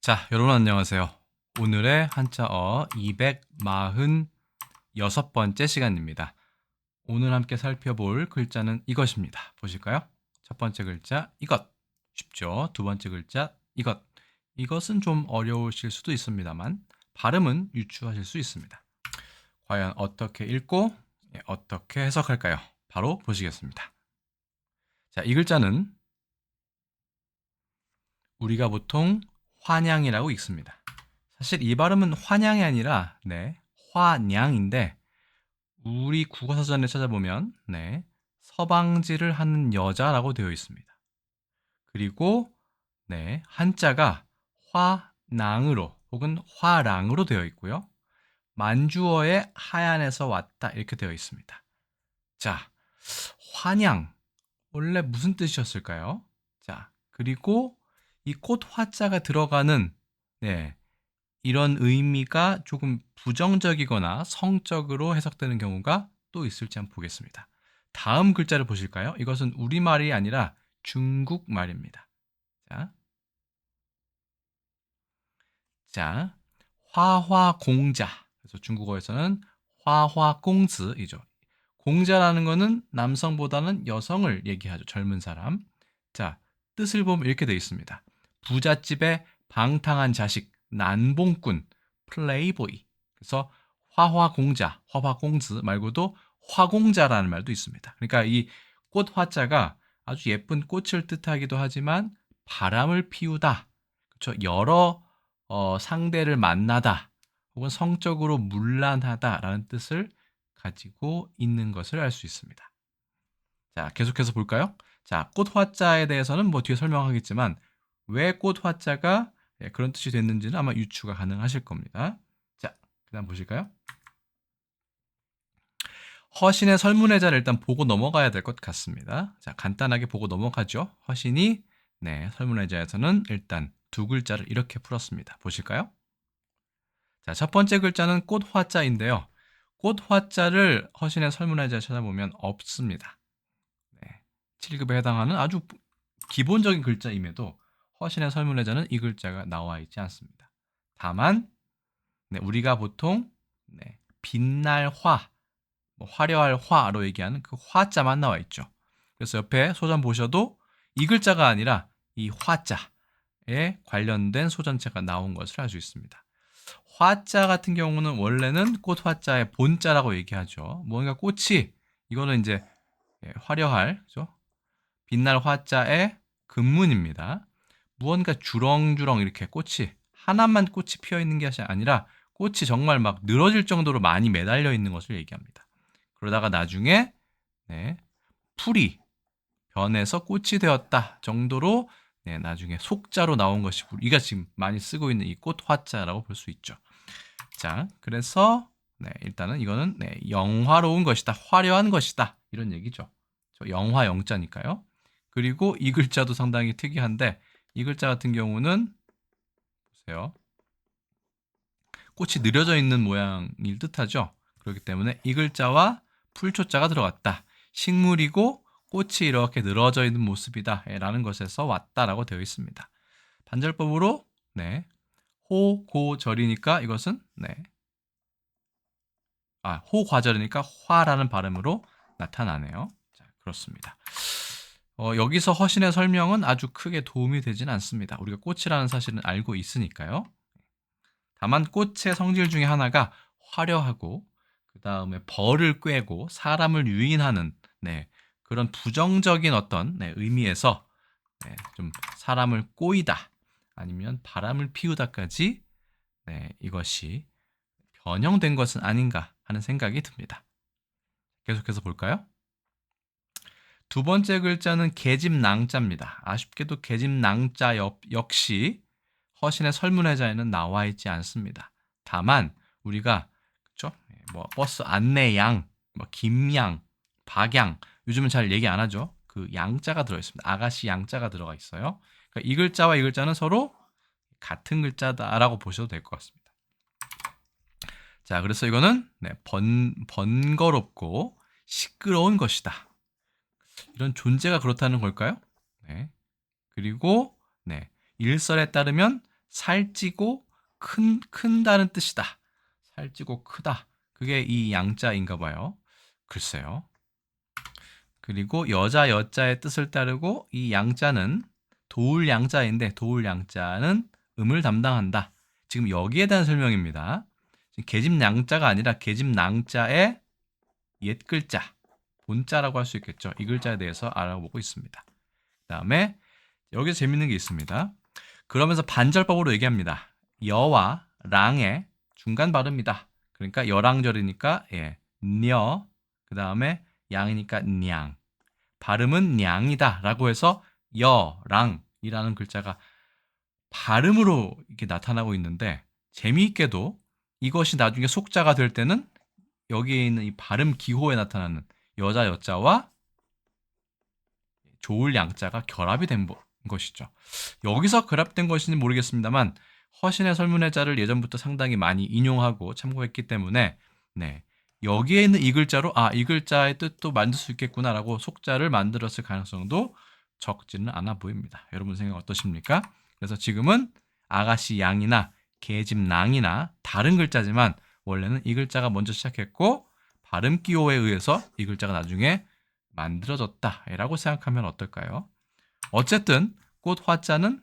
자, 여러분 안녕하세요. 오늘의 한자어 246번째 시간입니다. 오늘 함께 살펴볼 글자는 이것입니다. 보실까요? 첫 번째 글자 이것. 쉽죠? 두 번째 글자 이것. 이것은 좀 어려우실 수도 있습니다만 발음은 유추하실 수 있습니다. 과연 어떻게 읽고 어떻게 해석할까요? 바로 보시겠습니다. 자, 이 글자는 우리가 보통 환양이라고 읽습니다. 사실 이 발음은 환양이 아니라 환양인데 우리 국어사전에 찾아보면 서방지를 하는 여자라고 되어 있습니다. 그리고 한자가 화낭으로 혹은 화랑으로 되어 있고요. 만주어의 하얀에서 왔다 이렇게 되어 있습니다. 자, 환양 원래 무슨 뜻이었을까요? 자, 그리고 이 꽃 화자가 들어가는 이런 의미가 조금 부정적이거나 성적으로 해석되는 경우가 또 있을지 한번 보겠습니다. 다음 글자를 보실까요? 이것은 우리말이 아니라 중국말입니다. 자, 화화공자. 그래서 중국어에서는 화화공즈이죠. 공자라는 것은 남성보다는 여성을 얘기하죠. 젊은 사람. 자, 뜻을 보면 이렇게 되어 있습니다. 부잣집의 방탕한 자식, 난봉꾼, 플레이보이. 그래서 화화공자, 화화공즈 말고도 화공자라는 말도 있습니다. 그러니까 이 꽃 화자가 아주 예쁜 꽃을 뜻하기도 하지만 바람을 피우다. 그렇죠? 여러 상대를 만나다 혹은 성적으로 문란하다라는 뜻을 가지고 있는 것을 알 수 있습니다. 자, 계속해서 볼까요? 자, 꽃 화자에 대해서는 뭐 뒤에 설명하겠지만 왜 꽃 화자가 그런 뜻이 됐는지는 아마 유추가 가능하실 겁니다. 자, 그다음 보실까요? 허신의 설문회자를 일단 보고 넘어가야 될 것 같습니다. 자, 간단하게 보고 넘어가죠. 허신이 설문회자에서는 일단 두 글자를 이렇게 풀었습니다. 보실까요? 자, 첫 번째 글자는 꽃 화자인데요. 꽃 화자를 허신의 설문회자에 찾아보면 없습니다. 7급에 해당하는 아주 기본적인 글자임에도 허신의 설문회자는 이 글자가 나와 있지 않습니다. 다만 우리가 보통 빛날 화, 화려할 화로 얘기하는 그 화자만 나와 있죠. 그래서 옆에 소전 보셔도 이 글자가 아니라 이 화자에 관련된 소전체가 나온 것을 알 수 있습니다. 화자 같은 경우는 원래는 꽃 화자의 본자라고 얘기하죠. 뭔가 꽃이 이거는 이제 화려할, 그죠? 빛날 화자의 근문입니다. 무언가 주렁주렁 이렇게 꽃이 하나만 꽃이 피어 있는 것이 아니라 꽃이 정말 막 늘어질 정도로 많이 매달려 있는 것을 얘기합니다. 그러다가 나중에 풀이 변해서 꽃이 되었다 정도로 나중에 속자로 나온 것이 우리가 지금 많이 쓰고 있는 이 꽃 화자라고 볼 수 있죠. 자, 그래서 일단은 이거는 영화로운 것이다, 화려한 것이다 이런 얘기죠. 영화 영자니까요. 그리고 이 글자도 상당히 특이한데 이 글자 같은 경우는 보세요. 꽃이 느려져 있는 모양일 듯하죠. 그렇기 때문에 이 글자와 풀초자가 들어갔다. 식물이고 꽃이 이렇게 늘어져 있는 모습이다 라는 것에서 왔다라고 되어 있습니다. 반절법으로 호고절이니까 이것은 호과절이니까 화라는 발음으로 나타나네요. 자, 그렇습니다. 여기서 허신의 설명은 아주 크게 도움이 되진 않습니다. 우리가 꽃이라는 사실은 알고 있으니까요. 다만 꽃의 성질 중에 하나가 화려하고 그 다음에 벌을 꿰고 사람을 유인하는 그런 부정적인 어떤 의미에서 좀 사람을 꼬이다 아니면 바람을 피우다까지 이것이 변형된 것은 아닌가 하는 생각이 듭니다. 계속해서 볼까요? 두 번째 글자는 계집낭자입니다. 아쉽게도 계집낭자 역시 허신의 설문회자에는 나와 있지 않습니다. 다만 우리가 그렇죠? 버스 안내양, 김양, 박양 요즘은 잘 얘기 안 하죠. 그 양자가 들어 있습니다. 아가씨 양자가 들어가 있어요. 그러니까 이 글자와 이 글자는 서로 같은 글자다라고 보셔도 될 것 같습니다. 자, 그래서 이거는 번거롭고 시끄러운 것이다. 이런 존재가 그렇다는 걸까요? 그리고 일설에 따르면 살찌고 큰다는 뜻이다. 살찌고 크다. 그게 이 양자인가 봐요. 글쎄요. 그리고 여자 여자의 뜻을 따르고 이 양자는 도울 양자인데 도울 양자는 음을 담당한다. 지금 여기에 대한 설명입니다. 지금 계집 양자가 아니라 계집 낭자의 옛 글자, 본자라고 할 수 있겠죠. 이 글자에 대해서 알아보고 있습니다. 그다음에 여기서 재밌는 게 있습니다. 그러면서 반절법으로 얘기합니다. 여와 랑의 중간 발음이다. 그러니까 여랑절이니까 녀, 그다음에 양이니까 냥. 발음은 냥이다 라고 해서 여랑이라는 글자가 발음으로 이렇게 나타나고 있는데 재미있게도 이것이 나중에 속자가 될 때는 여기에 있는 이 발음 기호에 나타나는 여자 여자와 조울 양자가 결합이 된 것이죠. 여기서 결합된 것인지 모르겠습니다만 허신의 설문회자를 예전부터 상당히 많이 인용하고 참고했기 때문에 여기에 있는 이 글자로 이 글자의 뜻도 만들 수 있겠구나라고 속자를 만들었을 가능성도 적지는 않아 보입니다. 여러분 생각 어떠십니까? 그래서 지금은 아가씨 양이나 계집 낭이나 다른 글자지만 원래는 이 글자가 먼저 시작했고 발음 기호에 의해서 이 글자가 나중에 만들어졌다라고 생각하면 어떨까요? 어쨌든 꽃 화자는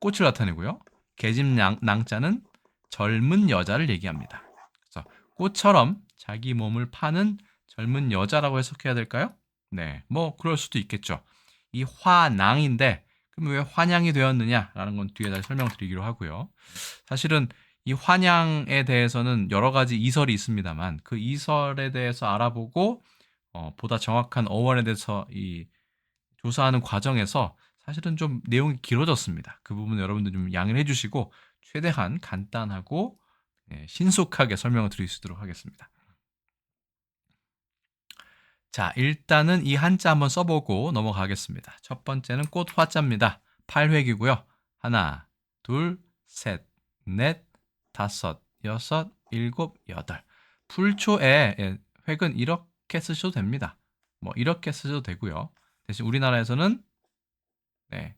꽃을 나타내고요. 계집 낭자는 젊은 여자를 얘기합니다. 그래서 꽃처럼 자기 몸을 파는 젊은 여자라고 해석해야 될까요? 네, 뭐 그럴 수도 있겠죠. 이 화낭인데 그럼 왜 환양이 되었느냐라는 건 뒤에다 설명드리기로 하고요. 사실은 이 환양에 대해서는 여러 가지 이설이 있습니다만 그 이설에 대해서 알아보고 보다 정확한 어원에 대해서 이 조사하는 과정에서 사실은 좀 내용이 길어졌습니다. 그 부분 여러분들 좀 양해를 해주시고 최대한 간단하고 신속하게 설명을 드릴 수 있도록 하겠습니다. 자, 일단은 이 한자 한번 써보고 넘어가겠습니다. 첫 번째는 꽃 화자입니다. 8획이고요. 하나, 둘, 셋, 넷, 다섯, 여섯, 일곱, 여덟. 풀초에 획은 이렇게 쓰셔도 됩니다. 뭐 이렇게 쓰셔도 되고요. 대신 우리나라에서는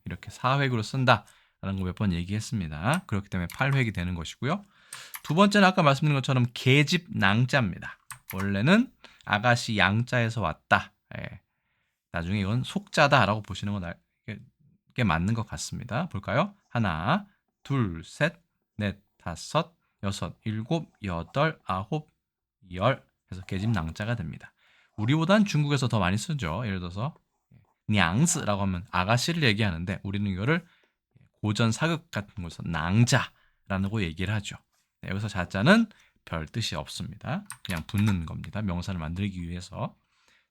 이렇게 4획으로 쓴다라는 거 몇 번 얘기했습니다. 그렇기 때문에 8획이 되는 것이고요. 두 번째는 아까 말씀드린 것처럼 계집 낭자입니다. 원래는 아가씨 양자에서 왔다. 나중에 이건 속자다라고 보시는 건 게 맞는 것 같습니다. 볼까요? 하나, 둘, 셋, 넷, 다섯, 여섯, 일곱, 여덟, 아홉, 열 해서 계집 낭자가 됩니다. 우리보단 중국에서 더 많이 쓰죠. 예를 들어서 냥스라고 하면 아가씨를 얘기하는데 우리는 이거를 고전 사극 같은 곳에서 낭자라고 얘기를 하죠. 여기서 자자는 별 뜻이 없습니다. 그냥 붙는 겁니다. 명사를 만들기 위해서.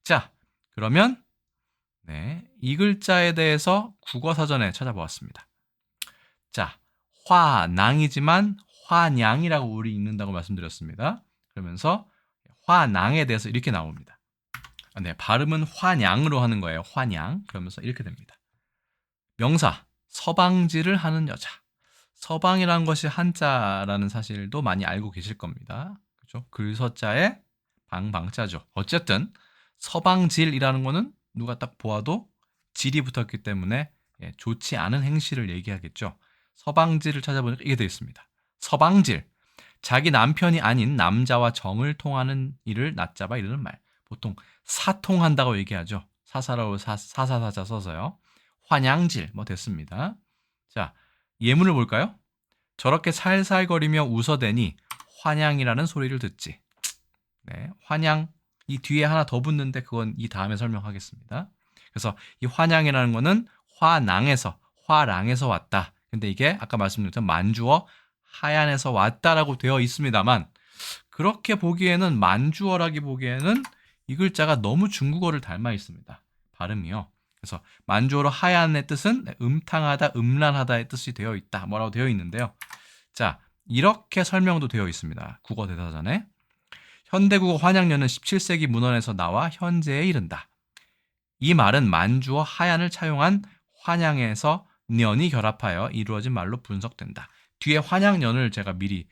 자, 그러면 이 글자에 대해서 국어사전에 찾아보았습니다. 자, 화낭이지만 화냥이라고 우리 읽는다고 말씀드렸습니다. 그러면서 화낭에 대해서 이렇게 나옵니다. 발음은 화냥으로 하는 거예요. 화냥. 그러면서 이렇게 됩니다. 명사, 서방질을 하는 여자. 서방이라는 것이 한자라는 사실도 많이 알고 계실 겁니다. 그렇죠? 글서자에 방자죠. 어쨌든 서방질이라는 거는 누가 딱 보아도 질이 붙었기 때문에 좋지 않은 행실을 얘기하겠죠. 서방질을 찾아보니까 이게 되어 있습니다. 서방질, 자기 남편이 아닌 남자와 정을 통하는 일을 낮잡아 이르는 말. 보통 사통한다고 얘기하죠. 사사라고 사사사자 써서요. 환양질 뭐 됐습니다. 자, 예문을 볼까요? 저렇게 살살거리며 웃어대니 환양이라는 소리를 듣지. 환양 이 뒤에 하나 더 붙는데 그건 이 다음에 설명하겠습니다. 그래서 이 환양이라는 거는 화랑에서 왔다. 근데 이게 아까 말씀드렸던 만주어 하얀에서 왔다라고 되어 있습니다만 그렇게 보기에는 만주어라기 보기에는 이 글자가 너무 중국어를 닮아 있습니다. 발음이요. 그래서 만주어로 하얀의 뜻은 음탕하다, 음란하다의 뜻이 되어 있다. 뭐라고 되어 있는데요. 자, 이렇게 설명도 되어 있습니다. 국어 대사전에. 현대국어 환양년은 17세기 문헌에서 나와 현재에 이른다. 이 말은 만주어 하얀을 차용한 환양에서 년이 결합하여 이루어진 말로 분석된다. 뒤에 환양년을 제가 미리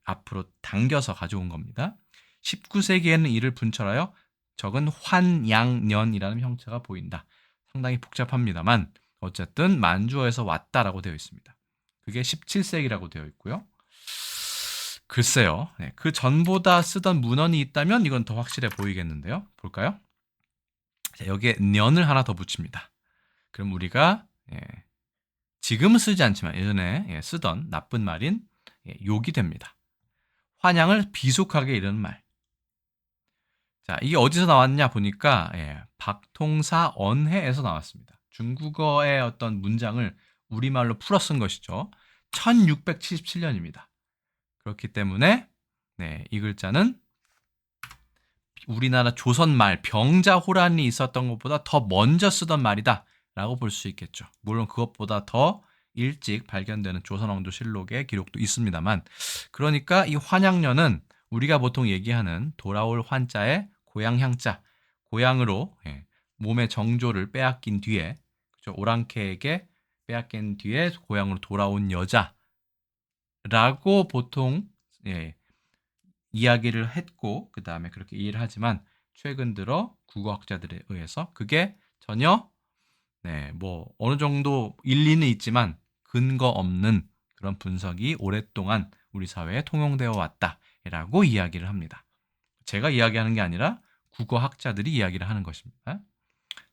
앞으로 당겨서 가져온 겁니다. 19세기에는 이를 분철하여 적은 환양년이라는 형체가 보인다. 상당히 복잡합니다만 어쨌든 만주어에서 왔다라고 되어 있습니다. 그게 17세기라고 되어 있고요. 글쎄요. 네, 그 전보다 쓰던 문헌이 있다면 이건 더 확실해 보이겠는데요. 볼까요? 자, 여기에 년을 하나 더 붙입니다. 그럼 우리가 지금은 쓰지 않지만 예전에 쓰던 나쁜 말인 욕이 됩니다. 환양을 비속하게 이르는 말. 자, 이게 어디서 나왔냐 보니까 박통사 언해에서 나왔습니다. 중국어의 어떤 문장을 우리말로 풀어 쓴 것이죠. 1677년입니다. 그렇기 때문에 이 글자는 우리나라 조선말 병자호란이 있었던 것보다 더 먼저 쓰던 말이다 라고 볼 수 있겠죠. 물론 그것보다 더 일찍 발견되는 조선왕조실록의 기록도 있습니다만, 그러니까 이 환양년은 우리가 보통 얘기하는 돌아올 환자의 고향향자, 고향으로 몸의 정조를 빼앗긴 뒤에, 그렇죠? 오랑캐에게 빼앗긴 뒤에 고향으로 돌아온 여자라고 보통 이야기를 했고, 그 다음에 그렇게 이해를 하지만 최근 들어 국어학자들에 의해서 그게 전혀 뭐 어느 정도 일리는 있지만 근거 없는 그런 분석이 오랫동안 우리 사회에 통용되어 왔다라고 이야기를 합니다. 제가 이야기하는 게 아니라 국어학자들이 이야기를 하는 것입니다.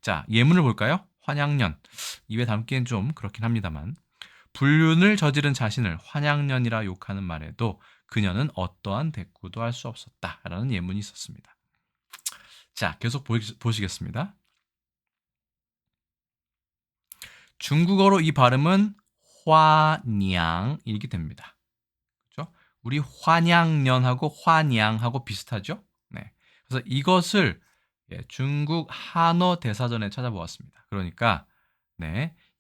자, 예문을 볼까요? 환양년. 입에 담기엔 좀 그렇긴 합니다만, 불륜을 저지른 자신을 환양년이라 욕하는 말에도 그녀는 어떠한 대꾸도 할 수 없었다라는 예문이 있었습니다. 자, 계속 보시겠습니다. 중국어로 이 발음은 화냥 이렇게 됩니다. 그렇죠? 우리 환양년하고 환양하고 비슷하죠? 네. 그래서 이것을 중국 한어 대사전에 찾아보았습니다. 그러니까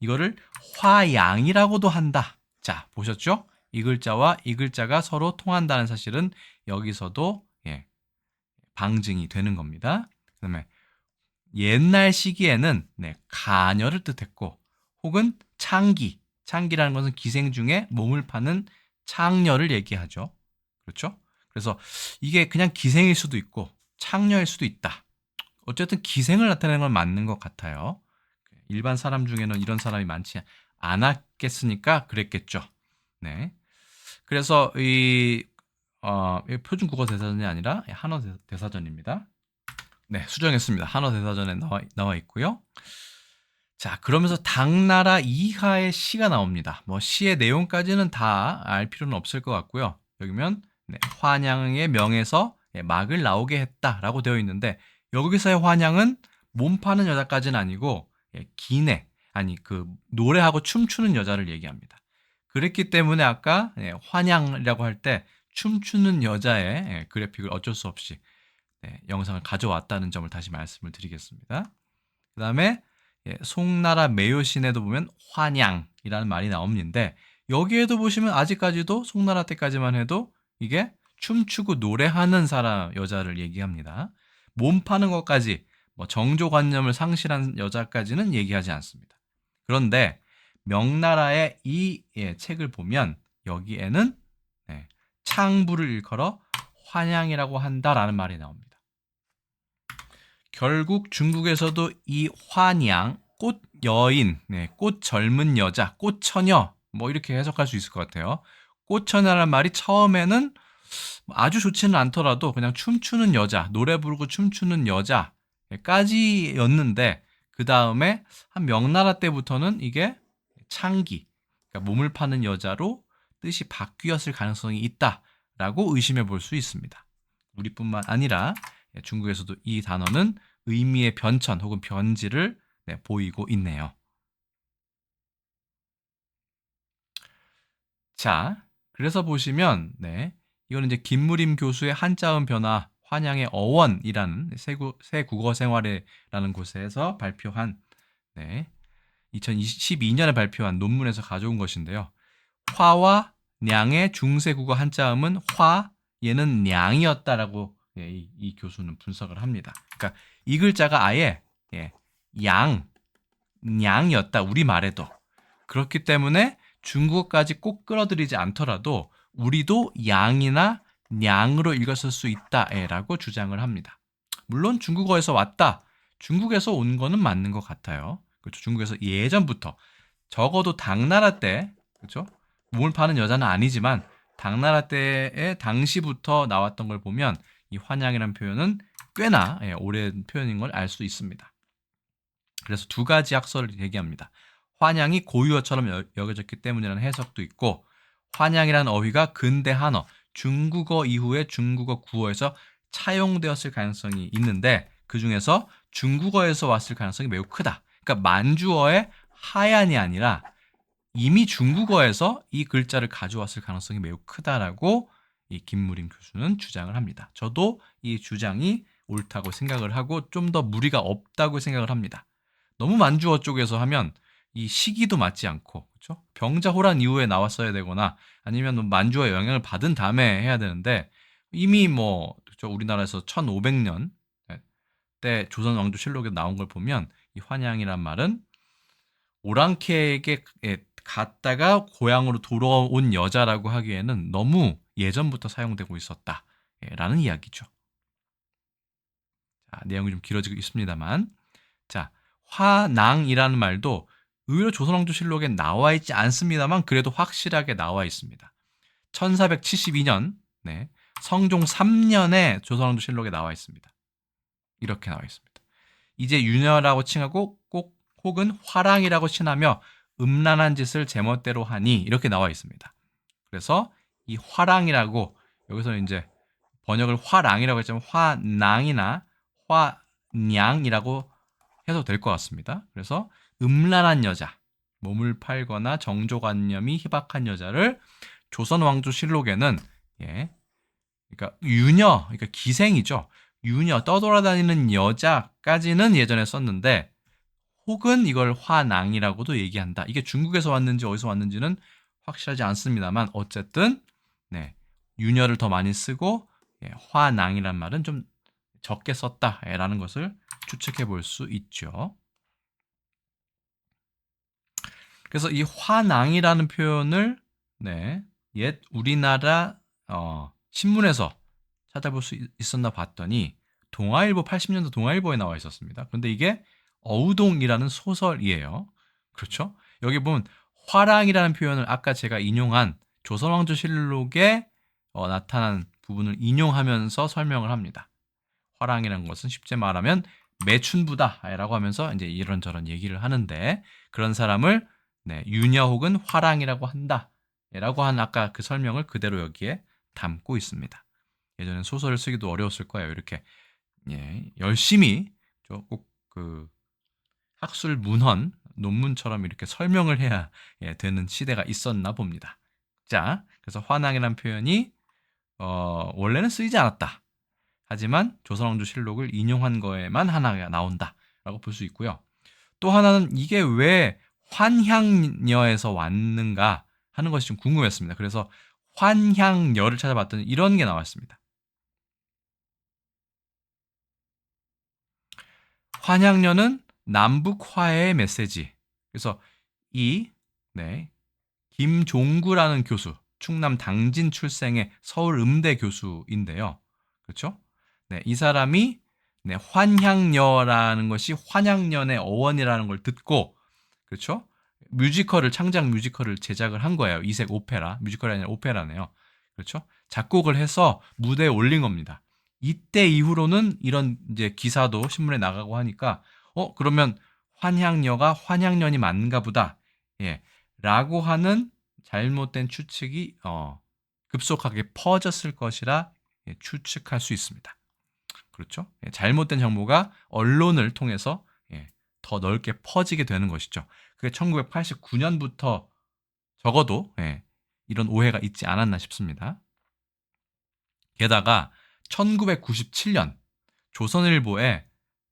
이거를 화양이라고도 한다. 자, 보셨죠? 이 글자와 이 글자가 서로 통한다는 사실은 여기서도 방증이 되는 겁니다. 그다음에 옛날 시기에는 가녀를 뜻했고, 혹은 창기라는 것은 기생 중에 몸을 파는 창녀를 얘기하죠. 그렇죠? 그래서 이게 그냥 기생일 수도 있고 창녀일 수도 있다. 어쨌든 기생을 나타내는 건 맞는 것 같아요. 일반 사람 중에는 이런 사람이 많지 않았겠으니까 그랬겠죠. 네. 그래서 이 표준 국어 대사전이 아니라 한어 대사전입니다. 네, 수정했습니다. 한어 대사전에 나와 있고요. 자, 그러면서 당나라 이하의 시가 나옵니다. 뭐 시의 내용까지는 다 알 필요는 없을 것 같고요. 여기면 환양의 명에서 막을 나오게 했다라고 되어 있는데, 여기서의 환양은 몸 파는 여자까지는 아니고 기내, 아니 그 노래하고 춤추는 여자를 얘기합니다. 그랬기 때문에 아까 환양이라고 할 때 춤추는 여자의 그래픽을 어쩔 수 없이 영상을 가져왔다는 점을 다시 말씀을 드리겠습니다. 그 다음에 송나라 매요신에도 보면 환양이라는 말이 나오는데, 여기에도 보시면 아직까지도 송나라 때까지만 해도 이게 춤추고 노래하는 사람 여자를 얘기합니다. 몸 파는 것까지 뭐 정조관념을 상실한 여자까지는 얘기하지 않습니다. 그런데 명나라의 이 책을 보면 여기에는 창부를 일컬어 환양이라고 한다라는 말이 나옵니다. 결국 중국에서도 이 환양, 꽃 여인, 꽃 젊은 여자, 꽃 처녀 뭐 이렇게 해석할 수 있을 것 같아요. 꽃 처녀라는 말이 처음에는 아주 좋지는 않더라도 그냥 춤추는 여자, 노래 부르고 춤추는 여자까지였는데, 그 다음에 한 명나라 때부터는 이게 창기, 그러니까 몸을 파는 여자로 뜻이 바뀌었을 가능성이 있다라고 의심해 볼 수 있습니다. 우리뿐만 아니라 중국에서도 이 단어는 의미의 변천 혹은 변질을 보이고 있네요. 자, 그래서 보시면 이거는 이제 김무림 교수의 한자음 변화 환양의 어원이라는 새 국어 생활에라는 곳에서 발표한 2012년에 발표한 논문에서 가져온 것인데요. 화와 냥의 중세 국어 한자음은 화, 얘는 냥이었다라고 이 교수는 분석을 합니다. 그러니까 이 글자가 아예 냥이었다, 우리말에도. 그렇기 때문에 중국어까지 꼭 끌어들이지 않더라도 우리도 양이나 냥으로 읽었을 수 있다라고 주장을 합니다. 물론 중국어에서 왔다, 중국에서 온 거는 맞는 것 같아요. 그렇죠. 중국에서 예전부터 적어도 당나라 때, 그렇죠? 몸을 파는 여자는 아니지만 당나라 때의 당시부터 나왔던 걸 보면 이 환양이라는 표현은 꽤나 오랜 표현인 걸 알 수 있습니다. 그래서 두 가지 학설을 얘기합니다. 환양이 고유어처럼 여겨졌기 때문이라는 해석도 있고, 환양이라는 어휘가 근대 한어, 중국어 이후에 중국어 구어에서 차용되었을 가능성이 있는데, 그 중에서 중국어에서 왔을 가능성이 매우 크다. 그러니까 만주어의 하얀이 아니라 이미 중국어에서 이 글자를 가져왔을 가능성이 매우 크다라고 이 김무림 교수는 주장을 합니다. 저도 이 주장이 옳다고 생각을 하고 좀 더 무리가 없다고 생각을 합니다. 너무 만주어 쪽에서 하면 이 시기도 맞지 않고, 그렇죠? 병자호란 이후에 나왔어야 되거나 아니면 만주어의 영향을 받은 다음에 해야 되는데, 이미 그렇죠? 우리나라에서 1500년 때 조선 왕조 실록에 나온 걸 보면 이 환양이란 말은 오랑캐에게 갔다가 고향으로 돌아온 여자라고 하기에는 너무 예전부터 사용되고 있었다라는 이야기죠. 자, 내용이 좀 길어지고 있습니다만, 자, 화낭이라는 말도 의외로 조선왕조실록에 나와 있지 않습니다만 그래도 확실하게 나와 있습니다. 1472년 성종 3년에 조선왕조실록에 나와 있습니다. 이렇게 나와 있습니다. 이제 유녀라고 칭하고 꼭 혹은 화랑이라고 칭하며 음란한 짓을 제멋대로 하니 이렇게 나와 있습니다. 그래서 이 화랑이라고 여기서는 이제 번역을 화랑이라고 했지만 화낭이나 화냥이라고 해도 될 것 같습니다. 그래서 음란한 여자, 몸을 팔거나 정조관념이 희박한 여자를 조선 왕조 실록에는 그러니까 유녀, 그러니까 기생이죠. 유녀, 떠돌아다니는 여자까지는 예전에 썼는데 혹은 이걸 화낭이라고도 얘기한다. 이게 중국에서 왔는지 어디서 왔는지는 확실하지 않습니다만 어쨌든 유녀를 더 많이 쓰고 화낭이란 말은 좀 적게 썼다라는 것을 추측해 볼 수 있죠. 그래서 이 화낭이라는 표현을 옛 우리나라 신문에서 찾아볼 수 있었나 봤더니 동아일보 80년도 동아일보에 나와 있었습니다. 그런데 이게 어우동이라는 소설이에요. 그렇죠? 여기 보면 화랑이라는 표현을 아까 제가 인용한 조선왕조실록에 나타난 부분을 인용하면서 설명을 합니다. 화랑이라는 것은 쉽게 말하면 매춘부다라고 하면서 이제 이런저런 얘기를 하는데 그런 사람을 유녀 혹은 화랑이라고 한다라고 한 아까 그 설명을 그대로 여기에 담고 있습니다. 예전엔 소설을 쓰기도 어려웠을 거예요. 이렇게 열심히 꼭 그 학술 문헌 논문처럼 이렇게 설명을 해야 되는 시대가 있었나 봅니다. 자, 그래서 화낭이라는 표현이 원래는 쓰이지 않았다. 하지만 조선왕조실록을 인용한 거에만 하나가 나온다라고 볼 수 있고요. 또 하나는 이게 왜 환향녀에서 왔는가 하는 것이 좀 궁금했습니다. 그래서 환향녀를 찾아봤더니 이런 게 나왔습니다. 환향녀는 남북 화해의 메시지. 그래서 이 김종구라는 교수, 충남 당진 출생의 서울 음대 교수인데요. 그렇죠? 이 사람이 환향녀라는 것이 환양년의 어원이라는 걸 듣고 그렇죠? 창작 뮤지컬을 제작을 한 거예요. 이색 오페라, 뮤지컬이 아니라 오페라네요. 그렇죠? 작곡을 해서 무대에 올린 겁니다. 이때 이후로는 이런 이제 기사도 신문에 나가고 하니까 그러면 환향녀가 환양년이 맞는가 보다. 라고 하는 잘못된 추측이 급속하게 퍼졌을 것이라 추측할 수 있습니다. 그렇죠? 잘못된 정보가 언론을 통해서 더 넓게 퍼지게 되는 것이죠. 그게 1989년부터 적어도 이런 오해가 있지 않았나 싶습니다. 게다가 1997년 조선일보에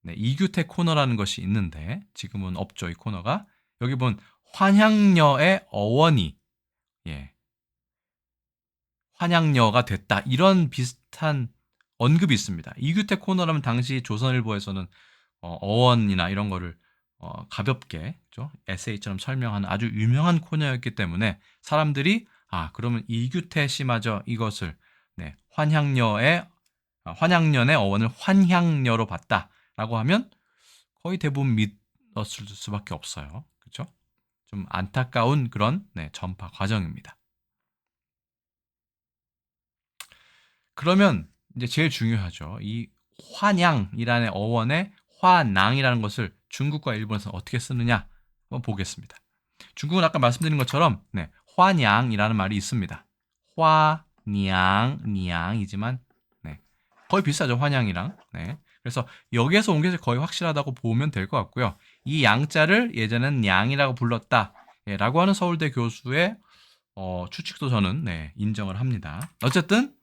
이규태 코너라는 것이 있는데 지금은 없죠. 이 코너가. 여기 보면 환향녀의 어원이 환양녀가 됐다. 이런 비슷한 언급이 있습니다. 이규태 코너라면 당시 조선일보에서는 어원이나 이런 거를 가볍게 그렇죠? 에세이처럼 설명하는 아주 유명한 코너였기 때문에 사람들이 그러면 이규태 씨마저 이것을 환향녀의 어원을 환향녀로 봤다라고 하면 거의 대부분 넣었을 수밖에 없어요. 그렇죠? 좀 안타까운 그런 전파 과정입니다. 그러면 이제 제일 중요하죠. 이 환양이라는 어원의 화낭이라는 것을 중국과 일본에서 어떻게 쓰느냐 한번 보겠습니다. 중국은 아까 말씀드린 것처럼 환양이라는 말이 있습니다. 화냥, 니양이지만 거의 비슷하죠. 환양이랑. 그래서 여기에서 온 게 거의 확실하다고 보면 될 것 같고요. 이 양자를 예전엔 양이라고 불렀다. 라고 하는 서울대 교수의 추측도 저는 인정을 합니다. 어쨌든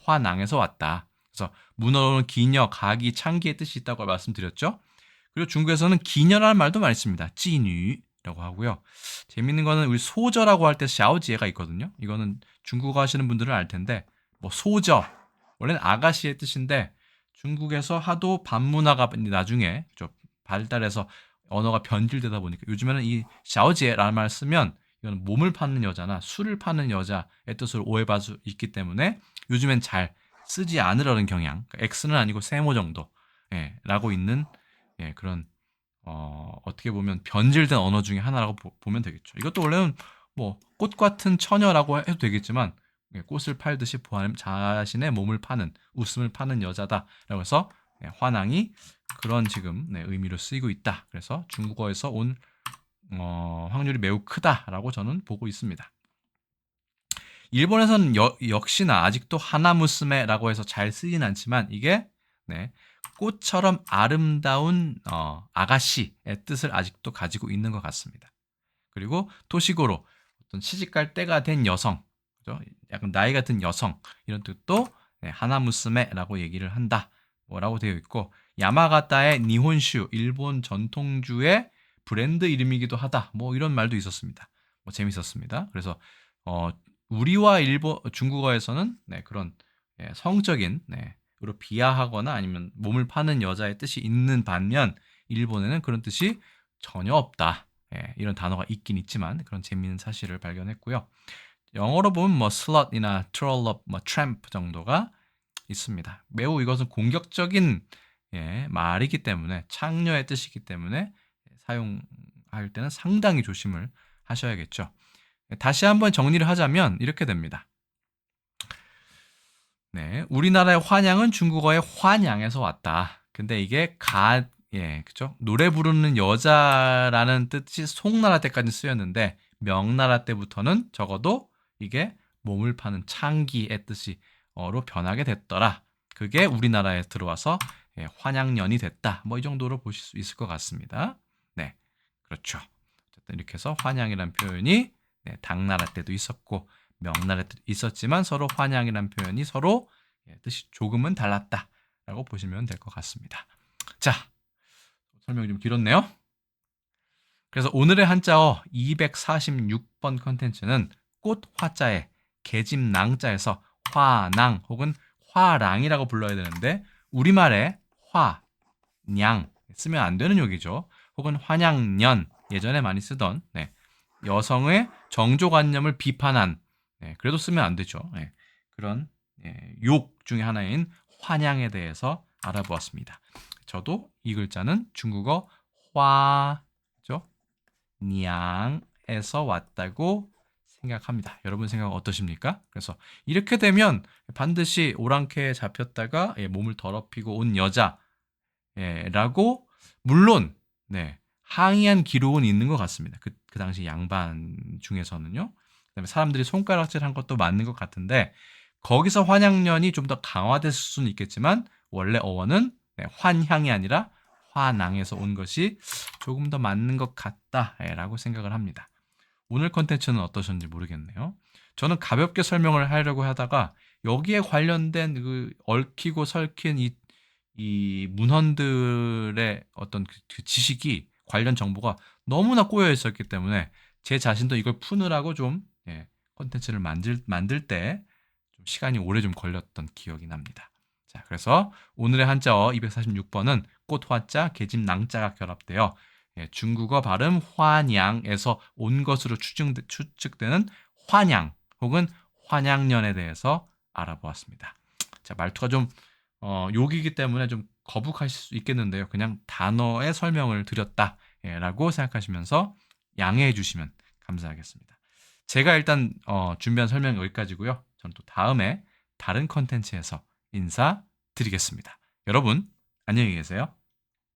화낭에서 왔다. 그래서 문어로는 기녀, 가기, 창기의 뜻이 있다고 말씀드렸죠. 그리고 중국에서는 기녀라는 말도 많이 씁니다. 찌뉴라고 하고요. 재밌는 거는 우리 소저라고 할 때 샤오지에가 있거든요. 이거는 중국어 하시는 분들은 알 텐데 뭐 소저 원래는 아가씨의 뜻인데 중국에서 하도 반문화가 나중에 좀 발달해서 언어가 변질되다 보니까 요즘에는 이 샤오지에라는 말을 쓰면 이건 몸을 파는 여자나 술을 파는 여자의 뜻으로 오해받을 수 있기 때문에 요즘엔 잘 쓰지 않으려는 경향. 그러니까 X는 아니고 세모 정도 라고 있는 그런 어떻게 보면 변질된 언어 중에 하나라고 보면 되겠죠. 이것도 원래는 뭐 꽃 같은 처녀라고 해도 되겠지만 꽃을 팔듯이 자신의 몸을 파는 웃음을 파는 여자다라고 해서 화낭이 그런 지금 의미로 쓰이고 있다. 그래서 중국어에서 온 확률이 매우 크다라고 저는 보고 있습니다. 일본에서는 역시나 아직도 하나무스메라고 해서 잘 쓰진 않지만 이게 꽃처럼 아름다운 아가씨의 뜻을 아직도 가지고 있는 것 같습니다. 그리고 토식으로 어떤 시집갈 때가 된 여성, 그죠? 약간 나이 같은 여성 이런 뜻도 하나무스메라고 얘기를 한다. 뭐라고 되어 있고 야마가타의 니혼슈 일본 전통주의 브랜드 이름이기도 하다. 뭐 이런 말도 있었습니다. 뭐 재밌었습니다. 그래서 우리와 중국어에서는 그런 성적인 으로 비하하거나 아니면 몸을 파는 여자의 뜻이 있는 반면 일본에는 그런 뜻이 전혀 없다. 이런 단어가 있긴 있지만 그런 재미있는 사실을 발견했고요. 영어로 보면 뭐 slut이나 trollop, 뭐 tramp 정도가 있습니다. 매우 이것은 공격적인 말이기 때문에 창녀의 뜻이기 때문에 사용할 때는 상당히 조심을 하셔야겠죠. 다시 한번 정리를 하자면 이렇게 됩니다. 우리나라의 환양은 중국어의 환양에서 왔다. 근데 이게 그죠? 노래 부르는 여자라는 뜻이 송나라 때까지 쓰였는데 명나라 때부터는 적어도 이게 몸을 파는 창기의 뜻이로 변하게 됐더라. 그게 우리나라에 들어와서 환양년이 됐다. 뭐 이 정도로 보실 수 있을 것 같습니다. 네, 그렇죠. 어쨌든 이렇게 해서 환양이라는 표현이 당나라 때도 있었고 명나라 때도 있었지만 서로 환양이라는 표현이 서로 뜻이 조금은 달랐다라고 보시면 될 것 같습니다. 자, 설명이 좀 길었네요. 그래서 오늘의 한자어 246번 컨텐츠는 꽃 화자에 계집 낭자에서 화낭 혹은 화랑이라고 불러야 되는데 우리말에 화, 냥 쓰면 안 되는 욕이죠. 혹은 환양년 예전에 많이 쓰던 여성의 정조관념을 비판한 그래도 쓰면 안 되죠. 그런 욕 중에 하나인 환양에 대해서 알아보았습니다. 저도 이 글자는 중국어 화죠. 냥에서 왔다고 생각합니다. 여러분 생각은 어떠십니까? 그래서 이렇게 되면 반드시 오랑캐에 잡혔다가 몸을 더럽히고 온 여자라고 물론 항의한 기록은 있는 것 같습니다. 그 당시 양반 중에서는요. 그다음에 사람들이 손가락질한 것도 맞는 것 같은데 거기서 환양년이 좀 더 강화됐을 수는 있겠지만 원래 어원은 환향이 아니라 화낭에서 온 것이 조금 더 맞는 것 같다라고 생각을 합니다. 오늘 컨텐츠는 어떠셨는지 모르겠네요. 저는 가볍게 설명을 하려고 하다가 여기에 관련된 그 얽히고 설킨 이 문헌들의 어떤 그 지식이 관련 정보가 너무나 꼬여 있었기 때문에 제 자신도 이걸 푸느라고 좀 컨텐츠를 만들 때 좀 시간이 오래 좀 걸렸던 기억이 납니다. 자, 그래서 오늘의 한자어 246번은 꽃화자, 계집 낭자가 결합되어 중국어 발음 환양에서 온 것으로 추측되는 환양 혹은 환양년에 대해서 알아보았습니다. 자, 말투가 좀 욕이기 때문에 좀 거북하실 수 있겠는데요. 그냥 단어의 설명을 드렸다. 라고 생각하시면서 양해해 주시면 감사하겠습니다. 제가 일단 준비한 설명은 여기까지고요. 저는 또 다음에 다른 컨텐츠에서 인사드리겠습니다. 여러분 안녕히 계세요.